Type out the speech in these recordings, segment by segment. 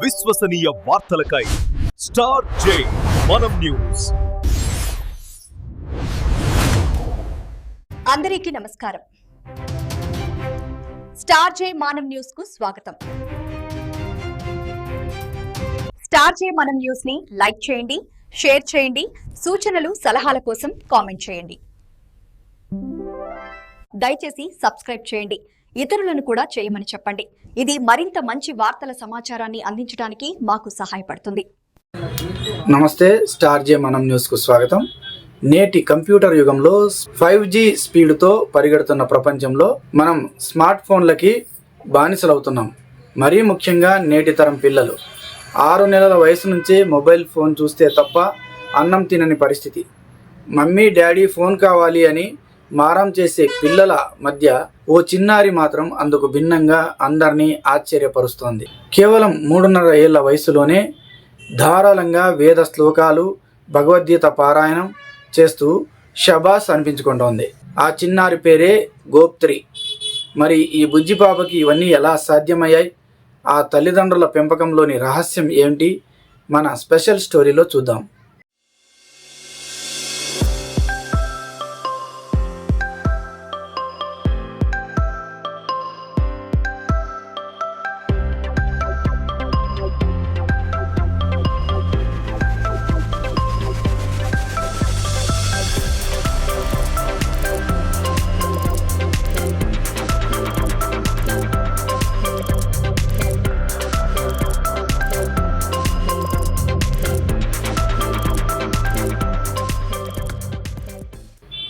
విశ్వసనీయ వార్తలకై స్టార్ జే మనం న్యూస్. అందరికీ నమస్కారం. స్టార్ జే మనం న్యూస్ కు స్వాగతం. స్టార్ జే మనం న్యూస్ ని లైక్ చేయండి, షేర్ చేయండి, సూచనలు సలహాల కోసం కామెంట్ చేయండి. దయచేసి సబ్స్క్రైబ్ చేయండి, ఇతరులను కూడా చేయమని చెప్పండి. ఇది మరింత మంచి వార్తల సమాచారాన్ని అందించడానికి మాకు సహాయపడుతుంది. నమస్తే, స్టార్ జే మనం న్యూస్కు స్వాగతం. నేటి కంప్యూటర్ యుగంలో 5G స్పీడ్తో పరిగెడుతున్న ప్రపంచంలో మనం స్మార్ట్ ఫోన్లకి బానిసలవుతున్నాం. మరీ ముఖ్యంగా నేటి తరం పిల్లలు 6 నెలల వయసు నుంచే మొబైల్ ఫోన్ చూస్తే తప్ప అన్నం తినని పరిస్థితి. మమ్మీ డాడీ ఫోన్ కావాలి అని మారం చేసే పిల్లల మధ్య ఓ చిన్నారి మాత్రం అందుకు భిన్నంగా అందరినీ ఆశ్చర్యపరుస్తోంది. కేవలం 3.5 ఏళ్ల వయసులోనే ధారాళంగా వేద శ్లోకాలు, భగవద్గీత పారాయణం చేస్తూ షబాస్ అనిపించుకుంటోంది. ఆ చిన్నారి పేరే గోప్త్రి. మరి ఈ బుజ్జి పాపకి ఇవన్నీ ఎలా సాధ్యమయ్యాయి? ఆ తల్లిదండ్రుల పెంపకంలోని రహస్యం ఏంటి? మన స్పెషల్ స్టోరీలో చూద్దాం.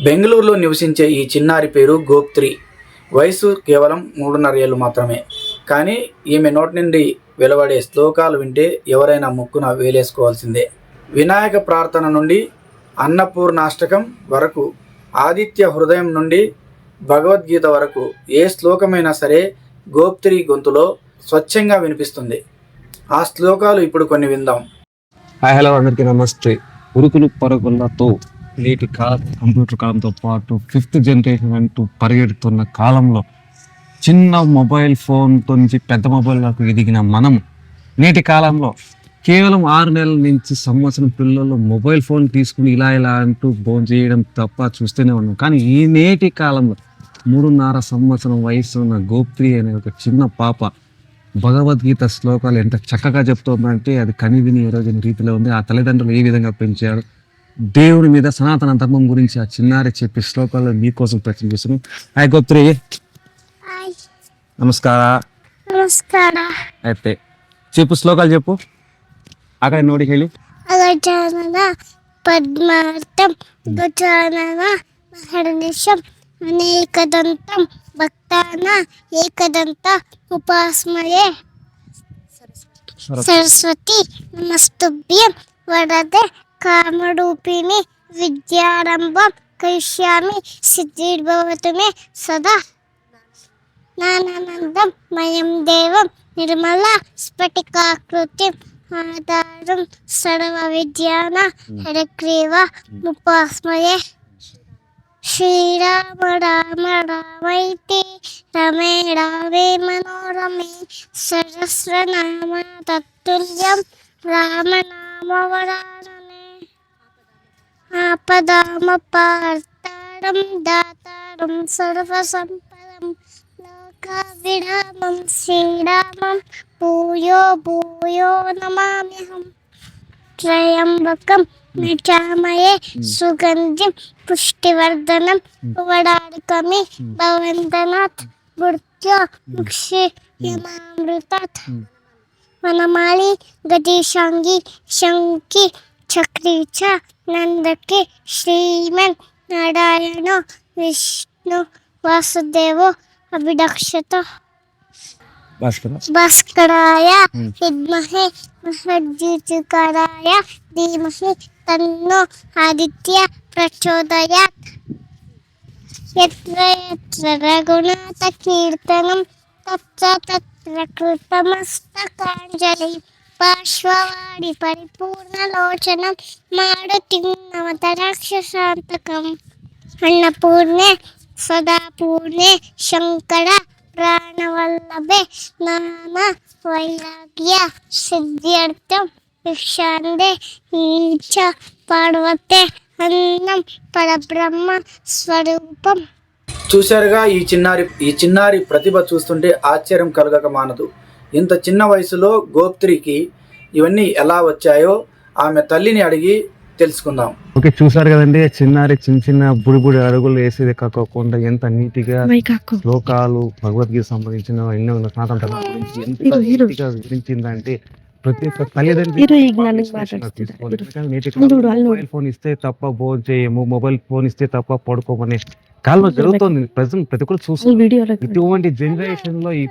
బెంగళూరులో నివసించే ఈ చిన్నారి పేరు గోప్త్రి. వయసు కేవలం 3.5 ఏళ్ళు మాత్రమే. కానీ ఈమె నోటి నుండి వెలువడే శ్లోకాలు వింటే ఎవరైనా ముక్కున వేలేసుకోవాల్సిందే. వినాయక ప్రార్థన నుండి అన్నపూర్ణాష్టకం వరకు, ఆదిత్య హృదయం నుండి భగవద్గీత వరకు ఏ శ్లోకమైనా సరే గోప్త్రి గొంతులో స్వచ్ఛంగా వినిపిస్తుంది. ఆ శ్లోకాలు ఇప్పుడు కొన్ని విందాం. హాయ్, హలో, అందరికీ నమస్తే. ఉరుకులు పరుగులతో నేటి కంప్యూటర్ కాలంతో పాటు 5th జనరేషన్ అంటూ పరిగెడుతున్న కాలంలో చిన్న మొబైల్ ఫోన్తో నుంచి పెద్ద మొబైల్లోకి ఎదిగిన మనం నేటి కాలంలో కేవలం 6 నెలల నుంచి సంవత్సరం పిల్లలు మొబైల్ ఫోన్ తీసుకుని ఇలా అంటూ ఫోన్ చేయడం తప్ప చూస్తూనే ఉన్నాం. కానీ ఈ నేటి కాలంలో 3.5 సంవత్సరం వయసు ఉన్న గోప్త్రి అనే ఒక చిన్న పాప భగవద్గీత శ్లోకాలు ఎంత చక్కగా చెప్తుందంటే అది కనివిని ఈరోజు రీతిలో ఉంది. ఆ తల్లిదండ్రులు ఏ విధంగా పెంచారు, దేవుని మీద, సనాతన ధర్మం గురించి ఆ చిన్నారి చెప్పే శ్లోకాలు మీకోసం ప్రయత్నం చేస్తున్నాం. హాయ్ గోప్త్రి. నమస్కార. అయితే చెప్పు, శ్లోకాలు చెప్పు. అక్కడ నోటికి వెళ్ళి అగజానన పద్మార్తం గజానన మహర్నిశం అనేకదంతం భక్తాన ఏకదంత ఉపాస్మయే సరస్వతి నమస్తుభ్యం వరదే కామరూపిణి విద్యారంభం కరిష్యామి సిద్ధిర్భవతు మే సదా జ్ఞానానందం మయం దేవం నిర్మల స్ఫటికాకృతిం ఆధారం సర్వ విద్యాన హరగ్రీవ ముపాస్మయే శ్రీరామ రామ రామైతి రమే రామే మనోరమే సహస్రనామ తత్తుల్యం రామనామవరాననే ఆపదామపార్తారం దాతారం సర్వసంపదం లోకవిరామం శ్రీరామం భూయో భూయో నమామ్యహం త్రయంబకం నచామయే సుగంధిం పుష్టివర్ధనం వడారికమి భవంతనాథ్ మృత్యో ముక్షి యమామృతాత్ వనమాలి గజేశాంగి శంకి చక్రీ చ నందకి శ్రీమన్ నారాయణో విష్ణు వాసుదేవో అభిదక్షత భాస్కరాయ విద్మహే మహద్యుతికరాయ ధీమహి తన్నో ఆదిత్య ప్రచోదయాత్. యత్ర యత్ర రఘునాథ కీర్తనం తత్ర తత్ర కృతమస్తకాంజలి పార్శ్వవాడి పరిపూర్ణలోచనం మారుతిం నమత రాక్షసాంతకం అన్నపూర్ణే సదాపూర్ణే శంకర ప్రాణవల్లభే నాన వైరాగ్య సిద్ధ్యర్థం భిక్షాందే నీచ పార్వతే అన్నం పరబ్రహ్మ స్వరూపం. చూశారుగా ఈ చిన్నారి ప్రతిభ చూస్తుంటే ఆశ్చర్యం కలగక మానదు. ఇంత చిన్న వయసులో గోప్త్రికి ఇవన్నీ ఎలా వచ్చాయో ఆమె తల్లిని అడిగి తెలుసుకుందాం. ఓకే, చూసారు కదండి, చిన్నారి చిన్న బుడి అడుగులు వేసేది కాకుండా ఎంత నీట్గా శ్లోకాలు భగవద్గీత సంబంధించిన ఎన్నో సనాతన ధర్మం గురించి ఎంత నీట్గా వివరించిందంటే ప్రతి ఒక్క మొబైల్ ఫోన్ ఇస్తే తప్ప భోజనం చేయము, మొబైల్ ఫోన్ ఇస్తే తప్ప పడుకోమనే కాలం జరుగుతుంది. ప్రజెంట్ ప్రతి ఒక్కరు చూస్తున్నారు. ఇటువంటి జనరేషన్ లో ఈ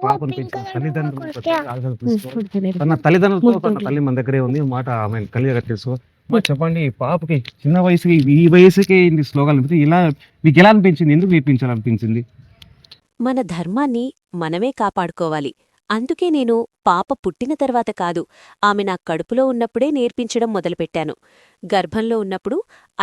పాపను పెంచిన తల్లిదండ్రులు తన తల్లిదండ్రులతో తన తల్లి మన దగ్గరే ఉంది మాట ఆమె కలిగ తెలుసు. చెప్పండి, ఈ పాపకి చిన్న వయసుకి ఈ వయసుకి ఇన్ని శ్లోకాలు ఇలా మీకు ఎలా అనిపించింది? ఎందుకు నేర్పించాలనిపించింది? మన ధర్మాన్ని మనమే కాపాడుకోవాలి. అందుకే నేను పాప పుట్టిన తర్వాత కాదు, ఆమె నా కడుపులో ఉన్నప్పుడే నేర్పించడం మొదలుపెట్టాను. గర్భంలో ఉన్నప్పుడు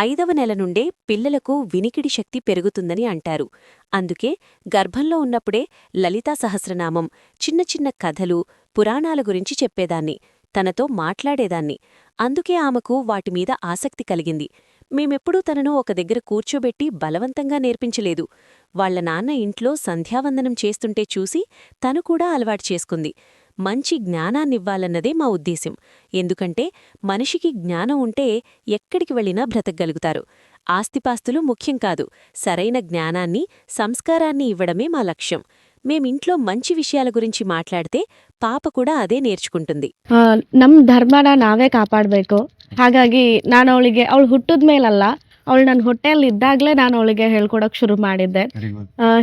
5వ నెల నుండే పిల్లలకు వినికిడి శక్తి పెరుగుతుందని అంటారు. అందుకే గర్భంలో ఉన్నప్పుడే లలితా సహస్రనామం, చిన్న చిన్న కథలు, పురాణాల గురించి చెప్పేదాన్ని, తనతో మాట్లాడేదాన్ని. అందుకే ఆమెకు వాటిమీద ఆసక్తి కలిగింది. మేమెప్పుడూ తనను ఒక దగ్గర కూర్చోబెట్టి బలవంతంగా నేర్పించలేదు. వాళ్ల నాన్న ఇంట్లో సంధ్యావందనం చేస్తుంటే చూసి తను కూడా అలవాటు చేసుకుంది. మంచి జ్ఞానాన్నివ్వాలన్నదే మా ఉద్దేశం. ఎందుకంటే మనిషికి జ్ఞానం ఉంటే ఎక్కడికి వెళ్ళినా బ్రతకగలుగుతారు. ఆస్తిపాస్తులు ముఖ్యం కాదు, సరైన జ్ఞానాన్ని, సంస్కారాన్ని ఇవ్వడమే మా లక్ష్యం. మేమింట్లో మంచి విషయాల గురించి మాట్లాడితే ಪಾಪ ಕೂಡ ಅದೇ ನೇರ್ಚ್ಕೊಂటుంది. ನಮ್ಮ ಧರ್ಮನ ನಾವೇ ಕಾಪಾಡಬೇಕು. ಹಾಗಾಗಿ ನಾನು ಅವಳಿಗೆ ಅವಳು ಹುಟ್ಟಿದ ಮೇಲಲ್ಲ, ಅವಳು ನನ್ನ ಹೊಟ್ಟೆಯಲ್ಲಿ ಇದ್ದಾಗಲೇ ನಾನು ಅವಳಿಗೆ ಹೇಳ್ಕೊಡಕ್ ಶುರು ಮಾಡಿದ್ದೆ.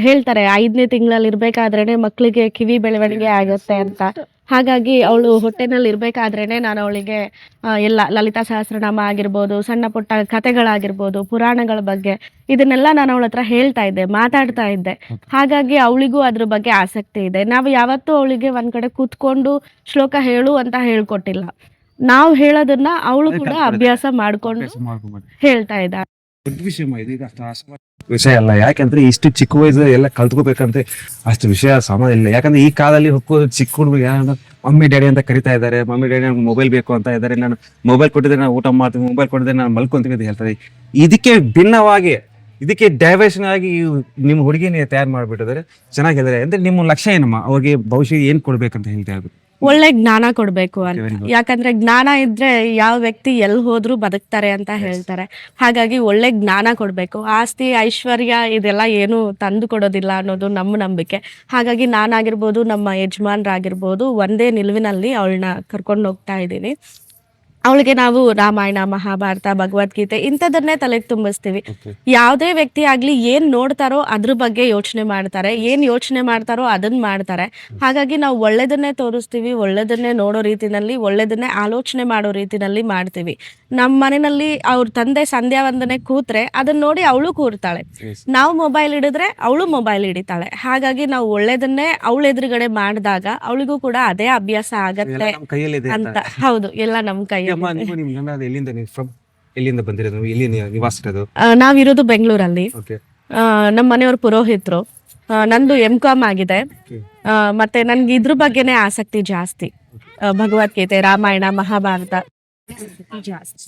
ಹೇಳ್ತಾರೆ 5ನೇ ತಿಂಗಳಲ್ಲಿ ಇರ್ಬೇಕಾದ್ರೇನೆ ಮಕ್ಕಳಿಗೆ ಕಿವಿ ಬೆಳವಣಿಗೆ ಆಗುತ್ತೆ ಅಂತ. ಹಾಗಾಗಿ ಅವಳು ಹೊಟ್ಟೆನಲ್ಲಿ ಇರ್ಬೇಕಾದ್ರೇನೆ ನಾನು ಅವಳಿಗೆ ಎಲ್ಲ ಲಲಿತಾ ಸಹಸ್ರನಾಮ ಆಗಿರ್ಬೋದು, ಸಣ್ಣ ಪುಟ್ಟ ಕಥೆಗಳಾಗಿರ್ಬೋದು, ಪುರಾಣಗಳ ಬಗ್ಗೆ ಇದನ್ನೆಲ್ಲ ನಾನು ಅವಳ ಹತ್ರ ಹೇಳ್ತಾ ಇದ್ದೆ, ಮಾತಾಡ್ತಾ ಇದ್ದೆ. ಹಾಗಾಗಿ ಅವಳಿಗೂ ಅದ್ರ ಬಗ್ಗೆ ಆಸಕ್ತಿ ಇದೆ. ನಾವು ಯಾವತ್ತೂ ಅವಳಿಗೆ ಒಂದ್ ಕಡೆ ಕೂತ್ಕೊಂಡು ಶ್ಲೋಕ ಹೇಳು ಅಂತ ಹೇಳ್ಕೊಟ್ಟಿಲ್ಲ. ನಾವು ಹೇಳೋದನ್ನ ಅವಳು ಕೂಡ ಅಭ್ಯಾಸ ಮಾಡ್ಕೊಂಡು ಹೇಳ್ತಾ ಇದ್ದಾಳೆ. ವಿಷಯ ಅಲ್ಲ, ಯಾಕಂದ್ರೆ ಇಷ್ಟು ಚಿಕ್ಕ ವಯಸ್ಸು ಎಲ್ಲ ಕಲ್ತ್ಕೋಬೇಕಂತ ಅಷ್ಟು ವಿಷಯ ಸಮ ಇಲ್ಲ. ಯಾಕಂದ್ರೆ ಈ ಕಾಲದಲ್ಲಿ ಚಿಕ್ಕ ಹುಡುಗ ಮಮ್ಮಿ ಡ್ಯಾಡಿ ಅಂತ ಕರಿತಾ ಇದ್ದಾರೆ, ಮಮ್ಮಿ ಡ್ಯಾಡಿ ಮೊಬೈಲ್ ಬೇಕು ಅಂತ ಇದ್ದಾರೆ, ನಾನು ಮೊಬೈಲ್ ಕೊಟ್ಟಿದ್ರೆ ನಾನು ಊಟ ಮಾಡ್ತೀನಿ, ಮೊಬೈಲ್ ಕೊಟ್ಟಿದ್ರೆ ನಾನು ಮಲ್ಕೊಂತೀನಿ ಅಂತ ಹೇಳ್ತಾರೆ. ಇದಕ್ಕೆ ಭಿನ್ನವಾಗಿ, ಇದಕ್ಕೆ ಡೈವರ್ಷನ್ ಆಗಿ ನಿಮ್ಮ ಹುಡುಗಿನ ತಯಾರು ಮಾಡ್ಬಿಟ್ಟಿದ್ದಾರೆ. ಚೆನ್ನಾಗಿದ್ದಾರೆ ಅಂದ್ರೆ ನಿಮ್ಮ ಲಕ್ಷ್ಯ ಏನಮ್ಮ? ಅವ್ರಿಗೆ ಭವಿಷ್ಯ ಏನ್ ಕೊಡ್ಬೇಕಂತ ಹೇಳ್ತಾ ಇದ್ರು? ಒಳ್ಳೆ ಜ್ಞಾನ ಕೊಡ್ಬೇಕು ಅಂತ. ಯಾಕಂದ್ರೆ ಜ್ಞಾನ ಇದ್ರೆ ಯಾವ ವ್ಯಕ್ತಿ ಎಲ್ಲಿ ಹೋದ್ರು ಬದುಕ್ತಾರೆ ಅಂತ ಹೇಳ್ತಾರೆ. ಹಾಗಾಗಿ ಒಳ್ಳೆ ಜ್ಞಾನ ಕೊಡ್ಬೇಕು. ಆಸ್ತಿ ಐಶ್ವರ್ಯ ಇದೆಲ್ಲ ಏನು ತಂದು ಕೊಡೋದಿಲ್ಲ ಅನ್ನೋದು ನಮ್ಮ ನಂಬಿಕೆ. ಹಾಗಾಗಿ ನಾನಾಗಿರ್ಬೋದು, ನಮ್ಮ ಯಜಮಾನ್ರಾಗಿರ್ಬೋದು, ಒಂದೇ ನಿಲುವಿನಲ್ಲಿ ಅವಳನ್ನ ಕರ್ಕೊಂಡು ಹೋಗ್ತಾ ಇದ್ದೀನಿ. ಅವಳಿಗೆ ನಾವು ರಾಮಾಯಣ, ಮಹಾಭಾರತ, ಭಗವದ್ಗೀತೆ ಇಂಥದನ್ನೇ ತಲೆಗೆ ತುಂಬಿಸ್ತೀವಿ. ಯಾವುದೇ ವ್ಯಕ್ತಿ ಆಗ್ಲಿ ಏನ್ ನೋಡ್ತಾರೋ ಅದ್ರ ಬಗ್ಗೆ ಯೋಚನೆ ಮಾಡ್ತಾರೆ, ಏನ್ ಯೋಚನೆ ಮಾಡ್ತಾರೋ ಅದನ್ನ ಮಾಡ್ತಾರೆ. ಹಾಗಾಗಿ ನಾವು ಒಳ್ಳೇದನ್ನೇ ತೋರಿಸ್ತೀವಿ, ಒಳ್ಳೇದನ್ನೇ ನೋಡೋ ರೀತಿನಲ್ಲಿ, ಒಳ್ಳೇದನ್ನೇ ಆಲೋಚನೆ ಮಾಡೋ ರೀತಿನಲ್ಲಿ ಮಾಡ್ತೀವಿ. ನಮ್ಮ ಮನೆಯಲ್ಲಿ ಅವ್ರ ತಂದೆ ಸಂಧ್ಯಾ ವಂದನೆ ಕೂತ್ರೆ ಅದನ್ನ ನೋಡಿ ಅವಳು ಕೂರ್ತಾಳೆ. ನಾವು ಮೊಬೈಲ್ ಹಿಡಿದ್ರೆ ಅವಳು ಮೊಬೈಲ್ ಹಿಡಿತಾಳೆ. ಹಾಗಾಗಿ ನಾವು ಒಳ್ಳೇದನ್ನೇ ಅವಳ ಎದುರುಗಡೆ ಮಾಡಿದಾಗ ಅವಳಿಗೂ ಕೂಡ ಅದೇ ಅಭ್ಯಾಸ ಆಗತ್ತೆ ಅಂತ. ಹೌದು, ಎಲ್ಲ ನಮ್ ಕೈ. ಎಲ್ಲಿಂದ ಬಂದಿರೋದು? ಎಲ್ಲಿ ನಿವಾಸಿರೋದು? ನಾವಿರೋದು ಬೆಂಗಳೂರಲ್ಲಿ. ನಮ್ಮ ಮನೆಯವ್ರ ಪುರೋಹಿತರು. ನಂದು M.Com ಆಗಿದೆ. ಮತ್ತೆ ನನ್ಗೆ ಇದ್ರ ಬಗ್ಗೆನೇ ಆಸಕ್ತಿ ಜಾಸ್ತಿ. ಭಗವದ್ಗೀತೆ, ರಾಮಾಯಣ, ಮಹಾಭಾರತ ಜಾಸ್ತಿ.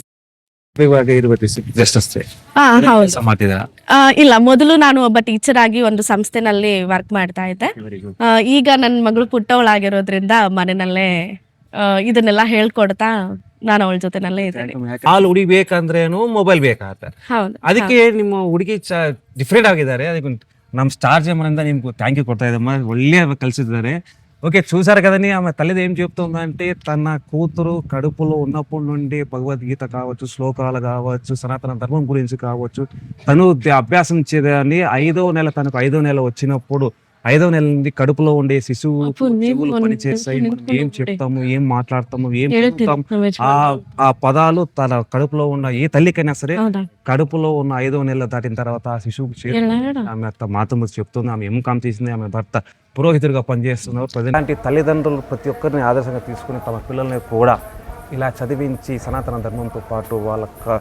ಇಲ್ಲ, ಮೊದಲು ನಾನು ಒಬ್ಬ ಟೀಚರ್ ಆಗಿ ಒಂದು ಸಂಸ್ಥೆನಲ್ಲಿ ವರ್ಕ್ ಮಾಡ್ತಾ ಇದ್ದೆ. ಈಗ ನನ್ನ ಮಗಳು ಪುಟ್ಟವಳಾಗಿರೋದ್ರಿಂದ ಮನೆಯಲ್ಲೇ ಇದನ್ನೆಲ್ಲ ಹೇಳ್ಕೊಡ್ತಾ ನಾನು ಅವಳ ಜೊತೆನಲ್ಲೇ ಇದ್ದೇನೆ. ಹಾಲು ಉಡಿಬೇಕಂದ್ರೇನು ಮೊಬೈಲ್ ಬೇಕಾಗತ್ತೆ. ಅದಕ್ಕೆ ನಿಮ್ಮ ಹುಡುಗಿ ಡಿಫ್ರೆಂಟ್ ಆಗಿದ್ದಾರೆ. ಅದಕ್ಕೆ ನಮ್ಮ స్టార్ జేమనంద ನಿಮ್ಗೆ ಥ್ಯಾಂಕ್ యూ కొడతా ఇదమ్మా, ఒళ్ళే కలిసిದ್ದಾರೆ. ఓకే, చూసారు కదండి ఆమె తల్లిది ఏం చెప్తుందంటే తన కూతురు కడుపులో ఉన్నప్పటి నుండి భగవద్గీత కావచ్చు, శ్లోకాలు కావచ్చు, సనాతన ధర్మం గురించి కావచ్చు తను అభ్యాసం చేయాలని 5వ నెల, తనకు 5వ నెల వచ్చినప్పుడు 5వ నెల నుండి కడుపులో ఉండే శిశువు చెవులు పని చేస్తాయి. మనం ఏం చెప్తాము, ఏం మాట్లాడతాము, ఏం చెప్తాము, ఆ పదాలు తన కడుపులో ఉన్న ఏ తల్లికైనా సరే కడుపులో ఉన్న 5వ నెల దాటిన తర్వాత ఆ శిశువుకి ఆమె మాతమ్మ చెప్తుంది. ఆమె M.Com చేసింది, ఆమె భర్త పురోహితుడిగా పనిచేస్తున్నారు. ఇలాంటి తల్లిదండ్రులు ప్రతి ఒక్కరిని ఆదర్శంగా తీసుకుని తమ పిల్లల్ని కూడా ఇలా చదివించి సనాతన ధర్మంతో పాటు వాళ్ళకు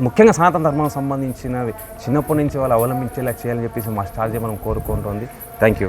ముఖ్యంగా సనాతన ధర్మం సంబంధించినవి చిన్నప్పటి నుంచి వాళ్ళు అవలంబించేలా చేయాలని చెప్పేసి మా స్టార్ జే మనం కోరుకుంటుంది. Thank you.